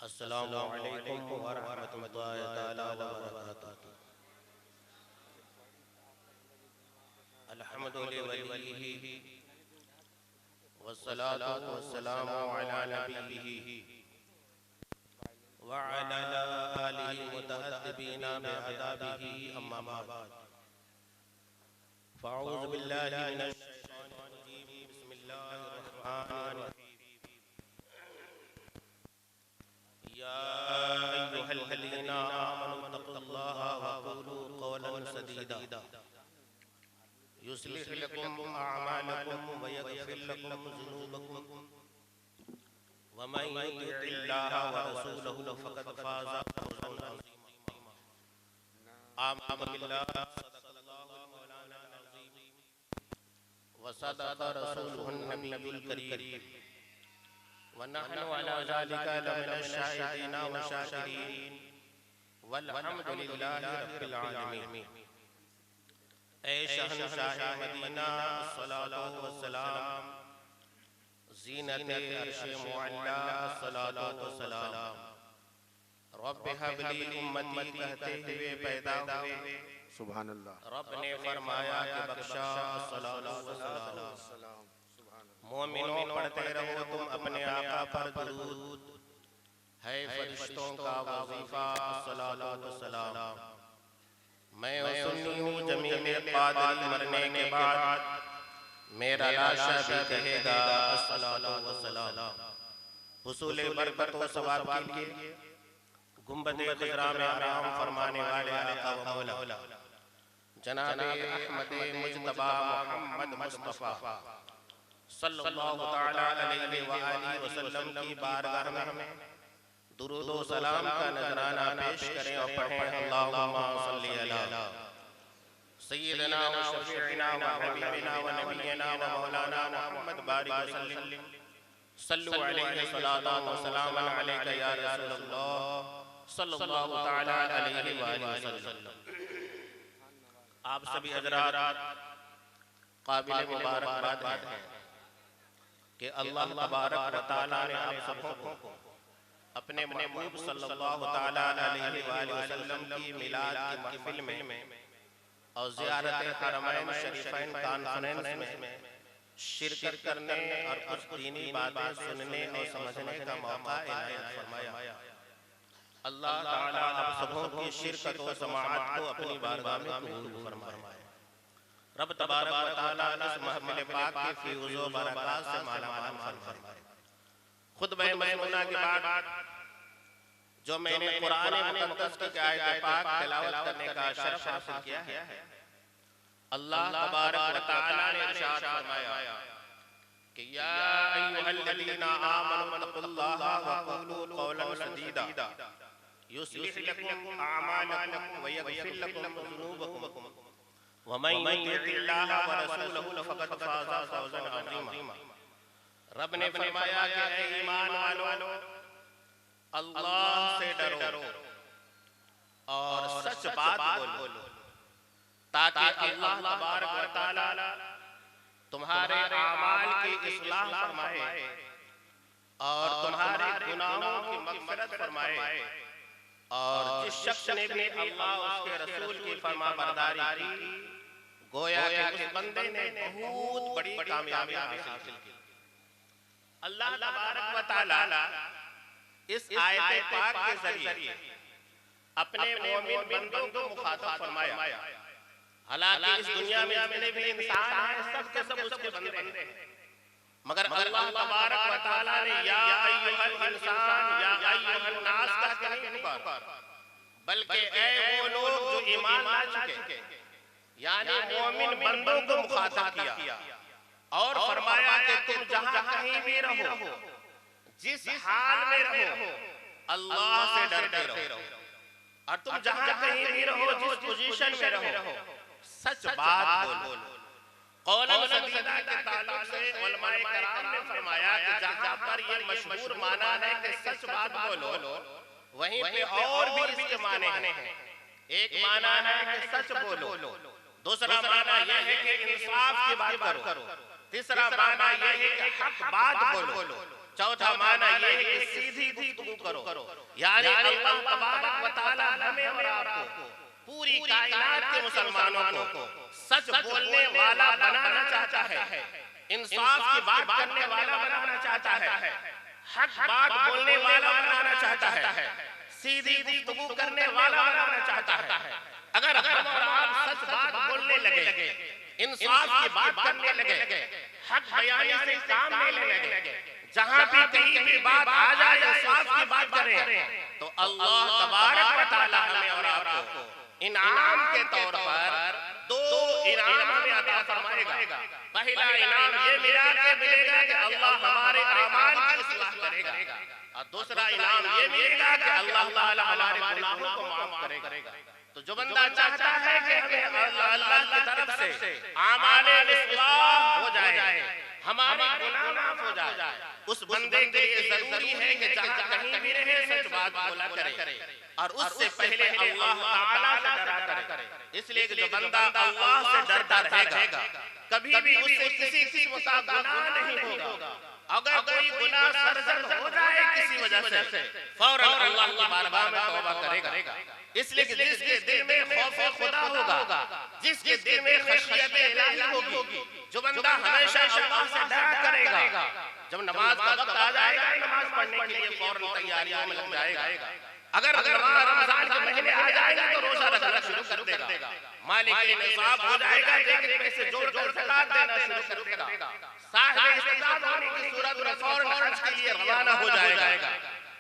अस्सलामु अलैकुम व रहमतुल्लाहि तआला व बरकातुहू। अल्हम्दुलिल्लाहि वलिही वस्सलातु वस्सलामु अला नबिय्यिही व अला आलिहि मुतअद्दिबीना बिअदाबिही अम्मा बाद। फ़अऊज़ु बिल्लाहि मिनश शैतानिर रजीम। बिस्मिल्लाहिर रहमानिर रहीम। या अय्युहल्लज़ीना आमनू तक़ुल्लाहा व क़ूलू क़ौलन सदीदा युस्लिह लकुम अअमालकुम व यग़फिर लकुम ज़ुनूबकुम व मन युति'िल्लाह व रसूलहु फ़क़द फ़ाज़ फ़ौज़न अज़ीमा। आमनु बिल्लाह सदक़ल्लाहुल मौलानाल अज़ीम व सदक़ रसूलुहुन नबियुल करीम व नहनु अला ज़ालिका लमिनश शाहिदीन व शाकिरीन वल्हम्दुलिल्लाहि रब्बिल आलमीन। ऐ शहंशाह मदीना अस्सलातु वस्सलाम, ज़ीनते अर्शे मुअल्ला अस्सलातु वस्सलाम। रब्बि हबली उम्मती कहते हुए पैदा हुए, सुभान अल्लाह। रब ने फरमाया कि बख्शा अस्सलातु वस्सलाम। मोमिनों पढ़ते रहो तुम अपने आका पर दुरूद, है फरिश्तों का वजीफा अस्सलातु वस्सलाम। मैं सुन्नी हूँ जमीले क़ादरी मरने के बाद मेरा लाशा भी कहेगा अस्सलातु वस्सलाम। हुसूले बरकत व सवाब के लिए गुंबदे खुजरा में आराम फरमाने वाले आका व मौला जनाबे अहमद मुज्तबा मोहम्मद मुस्तफ़ा सल्लल्लाहु तआला अलैहि व आलिहि वसल्लम की बारगाह में दुरूद व सलाम का नजराना पेश करें और पढ़ें अल्लाहुम्मा सल्ली अला सय्यिदना व शफीइना व हबीबिना व नबिय्यिना व मौलाना मुहम्मद बारिक वसल्लिम सल्लु अलैहि सलातन व सलामन अलैका या रसूलल्लाह सल्लल्लाहु तआला अलैहि व आलिहि वसल्लम। आप सभी हज़रात काबिल मुबारकबाद हैं कि अल्लाह तबारक व तआला ने आप सबको अपने महबूब सल्लल्लाहु तआला अलैहि वसल्लम की मिलाद की महफिल में और ज़ियारत हरमैन शरीफैन कॉन्फ्रेंस में शिरकत करने और कुछ दीनी बातें सुनने और समझने का मौका इनायत फरमाया। अल्लाह ताला आप सबों की शिरकत व समाअत को अपनी बारगाह में कबूल फरमाए। रब तबारक व तआला इस महफिल पाक की फीज़ व बरक़ात से मालामाल फरमाए। खुतबा मइमूना के बाद जो मैंने कुरान मुक़द्दस की आयत पाक तिलावत करने का शरफ हासिल किया है, अल्लाह तबारक व तआला ने इरशाद फरमाया कि या अय्युहल्लज़ीना आमनू तक़ुल्लाहा व क़ूलू क़ौलन सदीदा युस्लिह लकुम अअमालकुम व यग़फिर लकुम ज़ुनूबकुम व मन युति'िल्लाह व रसूलहु फ़क़द फ़ाज़ फ़ौज़न अज़ीमा। रब ने फरमाया कि ऐ ईमान वालों, अल्लाह से डरो और सच बात बोलो ताकि अल्लाह तबारक व तआला तुम्हारे आमाल की इस्लाह फरमाए और तुम्हारे गुनाहों की मग़फ़िरत फरमाए। और जिस शख्स ने भी अल्लाह उसके रसूल की फरमाबरदारी की, गोया कि उस बंदे ने बहुत बड़ी कामयाबी हासिल की। अल्लाह तबारक व तआला इस आयत पाक के ज़रिए अपने मोमिन बंदों को मुखातब फरमाया। हालांकि इस दुनिया में जितने भी इंसान हैं सब के सब उसके बंदे हैं, मगर अल्लाह तबारक व तआला ने या अय्युहल इंसान या अय्युहन नास का नहीं पुकार, बल्कि ऐ वो लोग जो ईमान ला चुके यानी मोमिन बंदों को मुखातब किया और फरमाया कि तुम जहां कहीं भी रहो, जिस हाल में रहो, अल्लाह से डरते रहो। और तुम जहां कहीं भी रहो, जिस पोजीशन में रहो, सच बात बोलो। कौलन सदीदा के ताल्लुक से उलमाए कराम ने फरमाया कि जहां पर ये मशहूर माना है कि सच बात बोलो, वहीं पे और भी इसके माने हैं। एक माना है कि सच बोलो, दूसरा माना यह है कि इंसाफ की बात करो, तीसरा माना ये है कि हक बात बोलो। चौथा माना ये है कि सीधी गुफ्तगू करो। यानी अल्लाह तबारक व तआला हमें और आपको, पूरी कायनात के मुसलमानों को सच बोलने वाला बनाना चाहता है, इंसाफ की बात करने वाला बनाना चाहता है, हक बात बोलने वाला बनाना चाहता है, सीधी गुफ्तगू करने वाला बनाना चाहता है। अगर हम और आप सच बात बोलने लगे, इंसाफ की बात करने लगे, हक बयानी से काम लेने लगे, जहां भी कहीं भी बात आ जाए इंसाफ की बात करें, तो अल्लाह तबारक व तआला हमें और आपको इनाम के तौर पर 2 इनाम हमें अता फरमाएगा। पहला इनाम ये मिलेगा कि अल्लाह हमारे अमाल की इस्लाह करेगा, और दूसरा इनाम ये मिलेगा कि अल्लाह ताला हमारे गुनाहों को माफ करेगा। तो जो बंदा चाहता है कि हमें अल्लाह की तरफ से आमाले इस्लाह हो जाए, हमारे गुनाह माफ हो जाए, उस बंदे के लिए जरूरी है कि जहां कहीं भी रहे सच बात बोला करे, और उससे पहले अल्लाह ताला से डरा करे। इसलिए कि जो बंदा अल्लाह से डरता रहेगा, कभी भी उससे किसी किस्म का गुनाह नहीं होगा। अगर कोई गुनाह सरजद हो जाए किसी वजह से, फौरन अल्लाह की बारगाह में तौबा करेगा। इसलिए कि जिसके दिल में खौफ खुदा होगा, जिसके दिल में खशियत इलाही होगी, जो बंदा हमेशा अल्लाह से डरा करेगा, जब नमाज का वक्त आ जाएगा नमाज पढ़ने के लिए फौरन तैयारियों में लग जाएगा। अगर रमजान के महीने आ जाएगा तो रोजा रखना शुरू कर देगा, मालिक निसाब हो जाएगा, लेकिन पैसे जोड़कर ज़कात देना शुरू कर देगा, साहिब इस्तिताअत होने की सूरत में फौरन हज के लिए रवाना हो जाएगा।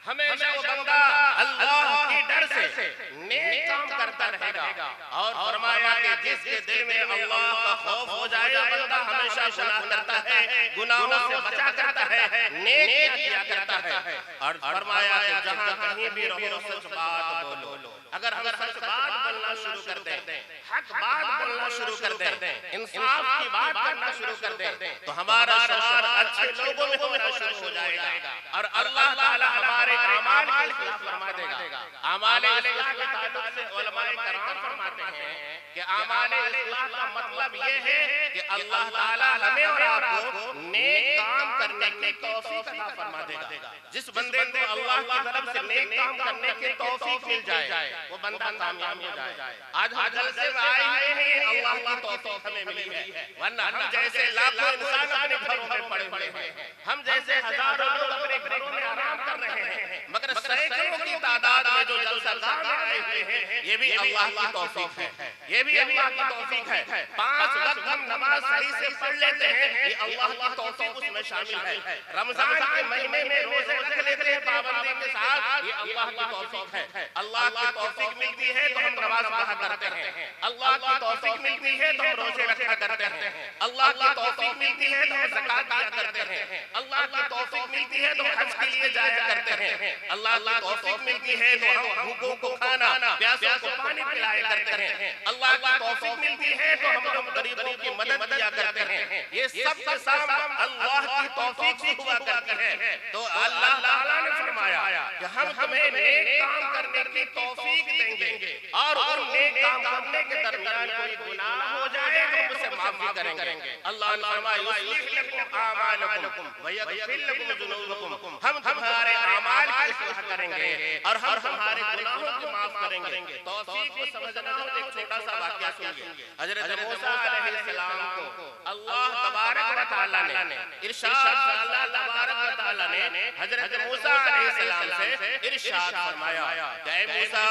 हमेशा वो बंदा अल्लाह के डर से नेक काम करता रहेगा, और फरमाया कि जिसके दिल में अल्लाह का खौफ हो जाए, बंदा हमेशा गुनाह करता है, गुनाहों से बचा करता है, नेक किया करता है। और फरमाया कि जहां कहीं भी रहो सच बात बोलो। अगर हम सच बात बोलना शुरू कर दें, हक बात बोलना शुरू कर दें, इंसाफ की बात करना शुरू कर दें, तो हमारा शुमार अच्छे लोगों में होना शुरू हो जाएगा, और अल्लाह ताला हमारे अमाल की इस्लाह फरमा देगा। अमाल इस्लाह के ताल्लुक से उलमाए कराम फरमाते हैं कि अमाल इस्लाह का मतलब ये है कि अल्लाह ताला हमें और आपको नेक काम करने की तौफीक अता फरमा देगा। जिस बंदे को अल्लाह की तरफ से नेक काम करने की तौफीक मिल जाए, वो बंदा कामयाब हो जाए। आज हम जलसे में आए हैं, अल्लाह की तौफीक हमें मिली है, वरना हम जैसे लाखों इंसान अपने घरों में पड़े हुए हैं, हम जैसे हजारों लोग अपने घरों में आराम कर रहे हैं, मगर सैकड़ों की तादाद में जो जलसागाह में आए हुए हैं, ये भी अल्लाह की तौफीक है, ये भी अल्लाह की तौफीक है। 5 वक्त हम नमाज सही से पढ़ लेते हैं, ये अल्लाह की तौफीक उसमें शामिल है। रमजान के महीने में रोजे रख लेते हैं पाबंदी के साथ, ये अल्लाह की तौफीक है। अल्लाह की तौफीक मिलती है तो हम नमाज पढ़ा करते हैं, अल्लाह की तौफीक मिलती है तो हम रोजे रखा करते हैं, अल्लाह की तौफीक मिलती है तो हम ज़कात दिया करते हैं, अल्लाह की तौफीक मिलती है तो हम हज के लिए जाया करते हैं, अल्लाह की तौफीक मिलती है तो हम भूखों को खाना, प्यासों को पानी पिलाया करते हैं, अल्लाह की तौफीक मिलती है तो हम लोग गरीबों की मदद किया करते हैं। ये सब के सब अल्लाह की तौफीक से हुआ करती है। तो अल्लाह ताला ने फरमाया कि हम तुम्हें नेक काम करने की तौफीक देंगे, और उन नेक काम करने के दरमियान कोई गुनाह हो जाए तो उसे माफ भी करेंगे। अल्लाह ने फरमाया युस्लिह लकुम आमालकुम व यगफिर लकुम जुनूबकुम, हम तुम्हारे अमाल की इस्लाह करेंगे और हम तुम्हारे गुनाहों को माफ करेंगे। तौफीक को समझना हो एक छोटा सा वाकया सुनिए। हजरत मूसा अलैहिस्सलाम को अल्लाह तबारक व तआला ने इरशाद, अल्लाह तबारक व तआला ने हजरत मूसा अलैहिस्सलाम से इरशाद फरमाया कि ऐ मूसा,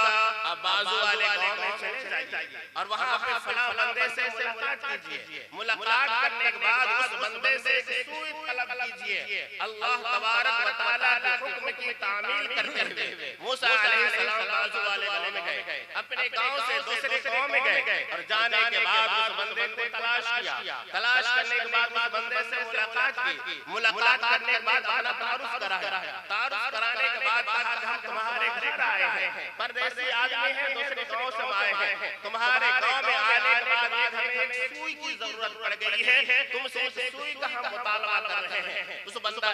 अब बाजू वाले गांव में चले जाइए और वहां पे फलां बंदे से मुलाकात कीजिए। मुलाकात करने के बाद उस बंदे से सूई तलब कीजिए। अल्लाह तबारक व तआला के हुक्म की तामील करते हुए मूसा अलैहिस्सलाम बाजू वाले गांव में गए, अपने गांव से दूसरे गांव में गए, और जाने के बाद उस बंदे को तलाश किया। तलाश करने के बाद उस बंदे से मुलाकात की। मुलाकात करने के बाद अपना तारुफ कराया। तारुफ कराने के बाद कहा कि हम तुम्हारे घर आए हैं, परदेसी आदमी हैं, दूसरे गांव से आए हैं, तुम्हारे गांव में आने के बाद हमें एक सुई की जरूरत पड़ गई है, तुमसे उस सुई का हम मुतालबा कर रहे हैं। उस बंदा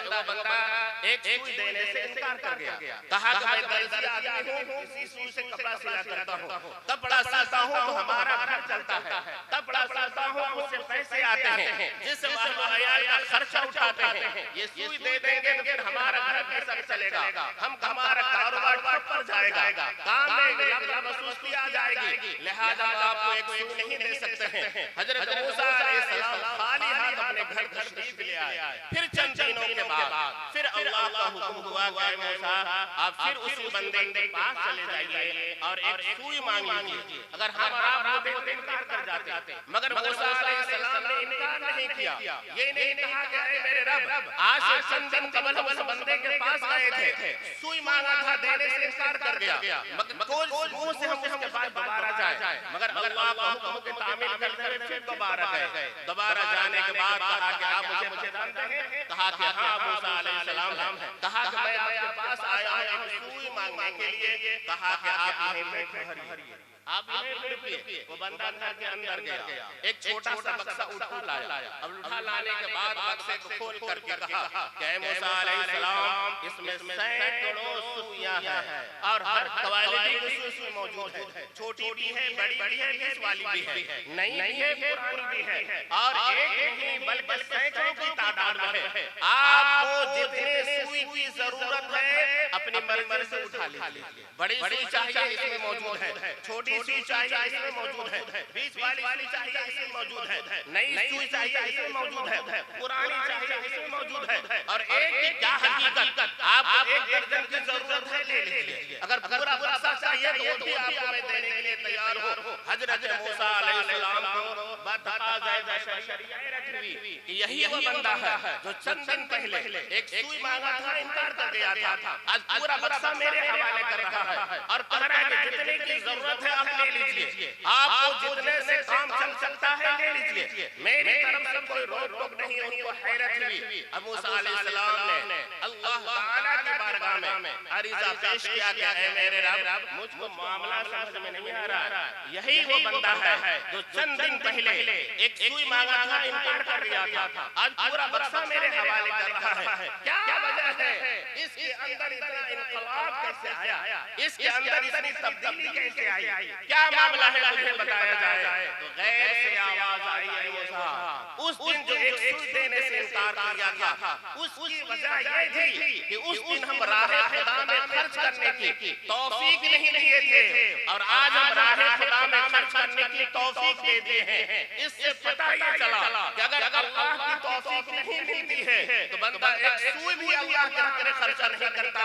एक सुई देने से इनकार कर गया। कहा कि मैं दर्जी आदमी हूं, इसी सुई से कपड़ा सिला करता हूं, कपड़ा सिलता हूं तो हमारा घर चलता है, कपड़ा सिलता हूं उससे पैसे आते हैं, जिस माहल व अयाल का खर्चा उठाते हैं, ये सुई दे देंगे तो फिर हमारा घर कैसा चलेगा, हम हमारा कारोबार पर जाएगा, काम में महसूसी आ जाएगी, लिहाजा आपको एक सुई नहीं दे सकते हैं। हजरत मूसा अलैहिस्सलाम खाली हाथ अपने घर तशरीफ ले आए। फिर चंद दिनों के बाद फिर अल्लाह का हुक्म हुआ कि मूसा आप फिर उसी बंदे के पास चले जाइए और एक सुई मांग लीजिए। अगर हम आप होते तो इनकार कर जाते, मगर मूसा अलैहिस्सलाम ने इनकार नहीं किया। ये नहीं कहा कि ऐ मेरे रब, आज से चंद दिन कबल उस बंदे के पास गए थे, सुई मांगा था, देने से इनकार कर गया, मगर कोई मुंह से हम उसके पास दोबारा जाए, मगर अल्लाह का हुक्म के तामील करते हुए फिर दोबारा गए। दोबारा जाने के बाद कहा कि आप मुझे जानते हैं? कहा कि हाँ मूसा अलैहिस्सलाम है। कहा कि मैं आपके पास आया हूं एक सुई मांगने के लिए। कहा कि आप यहीं पे ठहरिए, आप वो बंदा घर के अंदर गया, एक छोटा सा बक्सा उठा लाया। अब उठा लाने के बाद बक्से को खोल करके कहा कि मूसा अलैहिस्सलाम इसमें सैकड़ों सुइयां हैं और हर क्वालिटी की सुई मौजूद है, छोटी भी है, बड़ी है, बीच वाली भी है, नई भी है, पुरानी भी है, और एक नहीं बल्कि सैकड़ों की तादाद में है। आपको जितने सुई की जरूरत है अपनी मर्जी से उठा लीजिए। बड़ी सुई चाहिए इसमें मौजूद है, छोटी सुई चाहिए इसमें मौजूद है, बीच वाली सुई चाहिए इसमें मौजूद है, नई सुई चाहिए इसमें मौजूद है, पुरानी चाहिए इसमें मौजूद है। और एक की क्या हकीकत, आपको एक दर्जन की जरूरत है ले लीजिए, अगर पूरा बक्सा चाहिए तो वो भी आपको मैं देने के लिए तैयार हूं। हजरत मूसा अलैहिस्सलाम को बताता जाए शरीयत रखी कि यही वो बंदा है जो चंद दिन पहले एक सुई मांगा था, इनकार कर गया था, आज पूरा बक्सा मेरे हवाले कर रहा है और कह रहा है कि जितने की जरूरत है आप ले लीजिए, आपको जितने से काम चल सकता है ले लीजिए, मेरी तरफ से कोई रोक टोक नहीं। उनको हैरत हुई। अब मूसा अलैहिस्सलाम ने अल्लाह ताला की बारगाह में अरीज़ा पेश किया कि ऐ मेरे रब, मुझको मामला समझ में नहीं आ रहा, यही वो बंदा है जो चंद दिन पहले एक सुई मांगा था, इनकार कर दिया था, आज पूरा बक्सा मेरे हवाले कर रहा है, क्या वजह है? इसके अंदर इतना इनकलाब कैसे आया, इसके अंदर इतनी तब्दीली कैसे आई, क्या मामला है मुझे बताया जाए। तो गैर से आवाज आई, ऐ मूसा, उस दिन जो एक सुई देने से इनकार किया था, उसकी वजह ये थी कि उस दिन हम राहे खुदा में खर्च करने की तौफीक नहीं लिए थे और आज हम राहे खुदा में खर्च करने की तौफीक दे दिए हैं। इससे पता ये चला कि अगर अल्लाह की तौफीक नहीं मिलती है तो बंदा एक सुई भी अल्लाह के हक में खर्चा नहीं करता।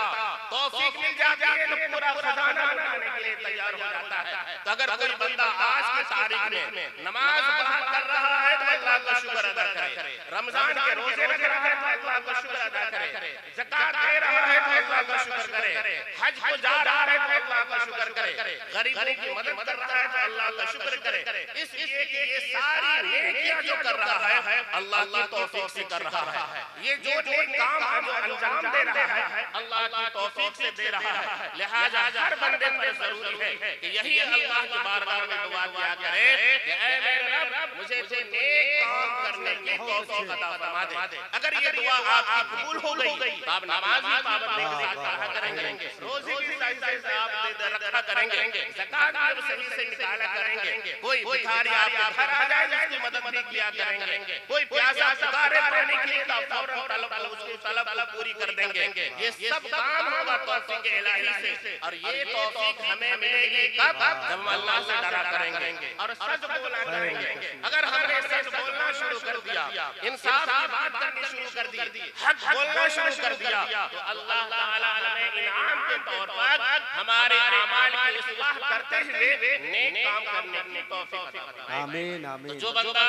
तौफीक मिल जाती है तो पूरा खजाना बनाने के लिए तैयार हो जाता है। तो अगर कोई बंदा आज की तारीख में नमाज पढ़ा कर रहा है तो अल्लाह का शुक्र अदा करे, रमजान के रोजे रख रहा है तो अल्लाह का शुक्र अदा करे, ज़कात दे रहा है तो अल्लाह का शुक्र करे, हज को जा रहा है तो अल्लाह का शुक्र करे, गरीबों की मदद कर रहा है तो अल्लाह का शुक्र करे। इसलिए कि ये सारी नेकियां जो कर रहा है अल्लाह की तौफीक से कर रहा है, ये जो नेक काम है जो अंजाम दे रहा है अल्लाह की तौफीक से दे रहा है। लिहाजा हर बंदे पर जरूरी है कि यही अल्लाह की बारगाह में दुआ किया करे कि ऐ मेरे रब, मुझे कोई नेक काम करने की तौफीक अता फरमा दे। अगर ये दुआ आपकी कबूल हो गई तो आप नमाज भी पाबंदी के साथ पढ़ा करेंगे, रोजे भी सही से आप रखा करेंगे, ज़कात भी सही से निकाला करेंगे, कोई भिखारी आपके घर आ जाए उसकी मदद भी किया करेंगे, कोई प्यासा पुकारे पानी के लिए तो फौरन तलब उसकी तलब पूरी कर देंगे। ये सब काम होगा तौफीक इलाही से, और ये तौफीक हमें मिलेगी कब? जब हम अल्लाह से डरा करेंगे और सच बोला करेंगे। अगर हमने सच बोलना शुरू कर दिया, इंसाफ की बात करनी शुरू कर दी, हक बोलना शुरू कर दिया तो अल्लाह ताला हमें इनाम के तौर पर हमारे अमाल की इस्लाह करते हुए नेक काम करने की तौफीक अता फरमाए। आमीन आमीन। जो बंदा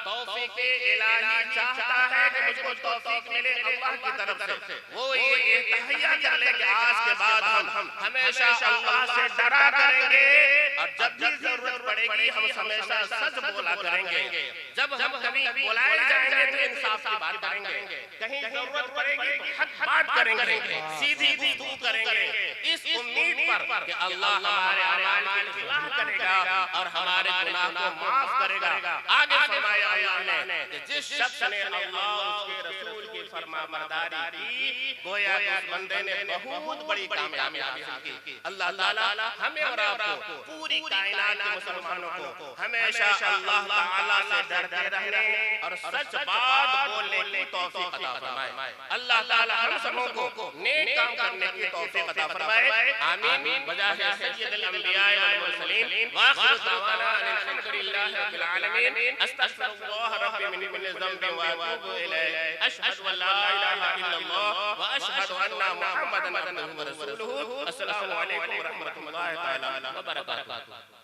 तौफीक इलाही चाहता है कि मुझको तौफीक मिले अल्लाह की तरफ से, वो ये तहैया कर ले कि आज के बाद हम हमेशा अल्लाह से डरा करेंगे और जब भी जरूरत पड़ेगी हम हमेशा सच बोला करेंगे। जब हम कभी बुलाए जाएंगे तो इंसाफ की बात करेंगे, कहीं जरूरत पड़ेगी तो हक बात करेंगे, सीधी गुफ्तगू करेंगे, इस उम्मीद पर कि अल्लाह हमारे अमाल की इस्लाह करेगा और हमारे गुनाह को माफ करेगा। आगे फरमाया अल्लाह ने कि जिस शख्स ने अल्लाह उसके रसूल की फरमा बरदारी की, गोया उस बंदे ने बहुत बड़ी कामयाबी हासिल की। अल्लाह ताला हमें और आपको, पूरी कायनात के मुसलमानों को हमेशा अल्लाह ताला से डरते रहने और सच बात बोलने की तौफीक अता फरमाए। अल्लाह ताला हम सबों को नेक काम करने की तौफीक अता फरमाए। आमीन। वजाह सय्यदुल अंबिया वल मुरसलीन व आखिरु दअवाना अल्हम्दुलिल्लाहि रब्बिल आलमीन। अस्तगफिरुल्लाह रब्बी मिन कुल्लि ज़ंबिन व अतूबु इलैहि। अशहदु अन ला इलाहा इल्लल्लाह व अशहदु अन्ना मुहम्मदन अब्दुहु व रसूलुहु। अस्सलामु अलैकुम व रहमतुल्लाहि तआला व बरकातुहू।